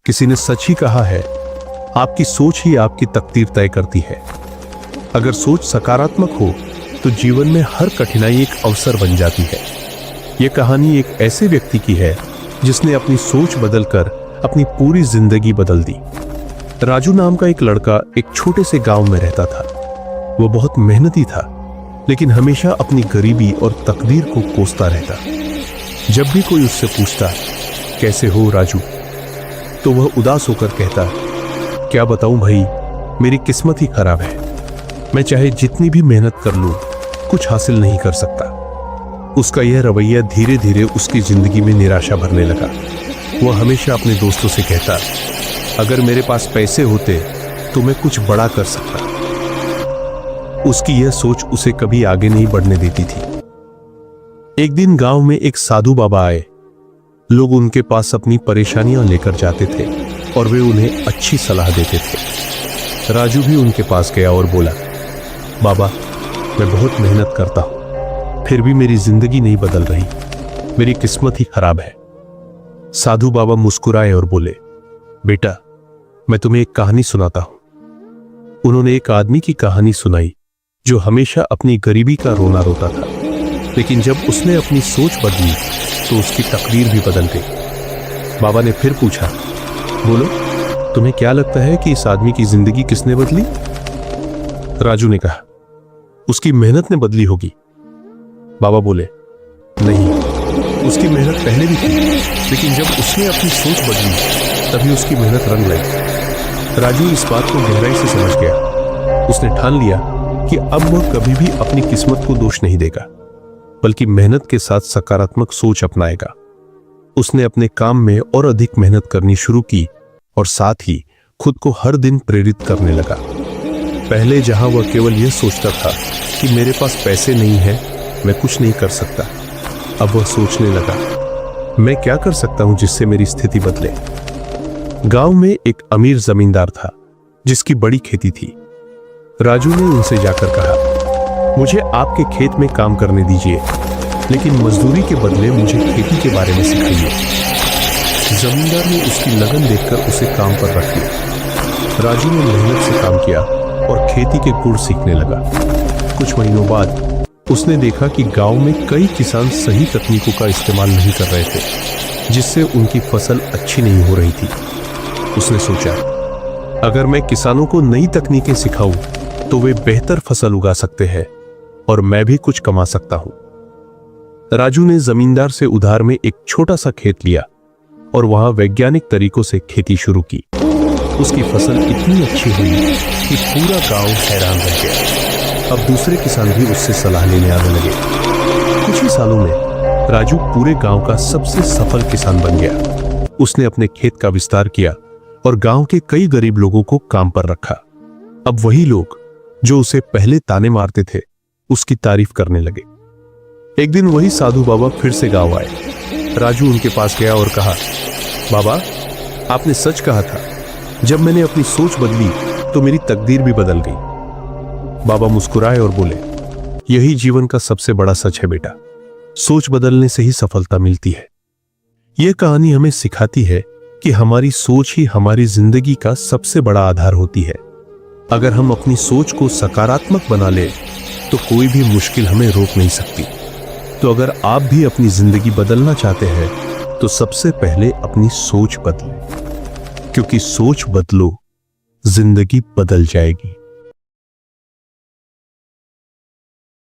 किसी ने सच ही कहा है, आपकी सोच ही आपकी तकदीर तय करती है। अगर सोच सकारात्मक हो तो जीवन में हर कठिनाई एक अवसर बन जाती है। यह कहानी एक ऐसे व्यक्ति की है जिसने अपनी सोच बदलकर अपनी पूरी जिंदगी बदल दी। राजू नाम का एक लड़का एक छोटे से गांव में रहता था। वो बहुत मेहनती था, लेकिन हमेशा अपनी गरीबी और तकदीर को कोसता रहता। जब भी कोई उससे पूछता, कैसे हो राजू, तो वह उदास होकर कहता, क्या बताऊं भाई, मेरी किस्मत ही खराब है। मैं चाहे जितनी भी मेहनत कर लूं, कुछ हासिल नहीं कर सकता। उसका यह रवैया धीरे धीरे उसकी जिंदगी में निराशा भरने लगा। वह हमेशा अपने दोस्तों से कहता, अगर मेरे पास पैसे होते तो मैं कुछ बड़ा कर सकता। उसकी यह सोच उसे कभी आगे नहीं बढ़ने देती थी। एक दिन गांव में एक साधु बाबा आए। लोग उनके पास अपनी परेशानियां लेकर जाते थे और वे उन्हें अच्छी सलाह देते थे। राजू भी उनके पास गया और बोला, बाबा, मैं बहुत मेहनत करता हूं, फिर भी मेरी जिंदगी नहीं बदल रही। मेरी किस्मत ही खराब है। साधु बाबा मुस्कुराए और बोले, बेटा, मैं तुम्हें एक कहानी सुनाता हूं। उन्होंने एक आदमी की कहानी सुनाई जो हमेशा अपनी गरीबी का रोना रोता था, लेकिन जब उसने अपनी सोच बदली तो उसकी तकदीर भी बदल गई। बाबा ने फिर पूछा, बोलो, तुम्हें क्या लगता है कि इस आदमी की जिंदगी किसने बदली? राजू ने कहा, उसकी मेहनत ने बदली होगी। बाबा बोले, नहीं, उसकी मेहनत पहले भी थी, लेकिन जब उसने अपनी सोच बदली तभी उसकी मेहनत रंग लाई। राजू इस बात को गहराई से समझ गया। उसने ठान लिया कि अब वह कभी भी अपनी किस्मत को दोष नहीं देगा, बल्कि मेहनत के साथ सकारात्मक सोच अपनाएगा। उसने अपने काम में और अधिक मेहनत करनी शुरू की और साथ ही खुद को हर दिन प्रेरित करने लगा। पहले जहां वह केवल यह सोचता था कि मेरे पास पैसे नहीं है, मैं कुछ नहीं कर सकता, अब वह सोचने लगा, मैं क्या कर सकता हूं जिससे मेरी स्थिति बदले। गांव में एक अमीर जमींदार था जिसकी बड़ी खेती थी। राजू ने उनसे जाकर कहा, मुझे आपके खेत में काम करने दीजिए, लेकिन मजदूरी के बदले मुझे खेती के बारे में सिखाइए। जमींदार ने उसकी लगन देखकर उसे काम पर रख लिया। राजू ने मेहनत से काम किया और खेती के गुण सीखने लगा। कुछ महीनों बाद उसने देखा कि गांव में कई किसान सही तकनीकों का इस्तेमाल नहीं कर रहे थे, जिससे उनकी फसल अच्छी नहीं हो रही थी। उसने सोचा, अगर मैं किसानों को नई तकनीकें सिखाऊं तो वे बेहतर फसल उगा सकते हैं और मैं भी कुछ कमा सकता हूं। राजू ने जमींदार से उधार में एक छोटा सा खेत लिया और वहां वैज्ञानिक तरीकों से खेती शुरू की। उसकी फसल इतनी अच्छी हुई कि पूरा गांव हैरान रह गया। अब दूसरे किसान भी उससे सलाह लेने आने लगे। कुछ ही सालों में राजू पूरे गांव का सबसे सफल किसान बन गया। उसने अपने खेत का विस्तार किया और गांव के कई गरीब लोगों को काम पर रखा। अब वही लोग जो उसे पहले ताने मारते थे, उसकी तारीफ करने लगे। एक दिन वही साधु बाबा फिर से गांव आए। राजू उनके पास गया और कहा, बाबा, आपने सच कहा था, जब मैंने अपनी सोच बदली तो मेरी तकदीर भी बदल गई। बाबा मुस्कुराए और बोले, यही जीवन का सबसे बड़ा सच है बेटा, सोच बदलने से ही सफलता मिलती है। यह कहानी हमें सिखाती है कि हमारी सोच ही हमारी जिंदगी का सबसे बड़ा आधार होती है। अगर हम अपनी सोच को सकारात्मक बना ले तो कोई भी मुश्किल हमें रोक नहीं सकती। तो अगर आप भी अपनी जिंदगी बदलना चाहते हैं तो सबसे पहले अपनी सोच बदलें, क्योंकि सोच बदलो, जिंदगी बदल जाएगी।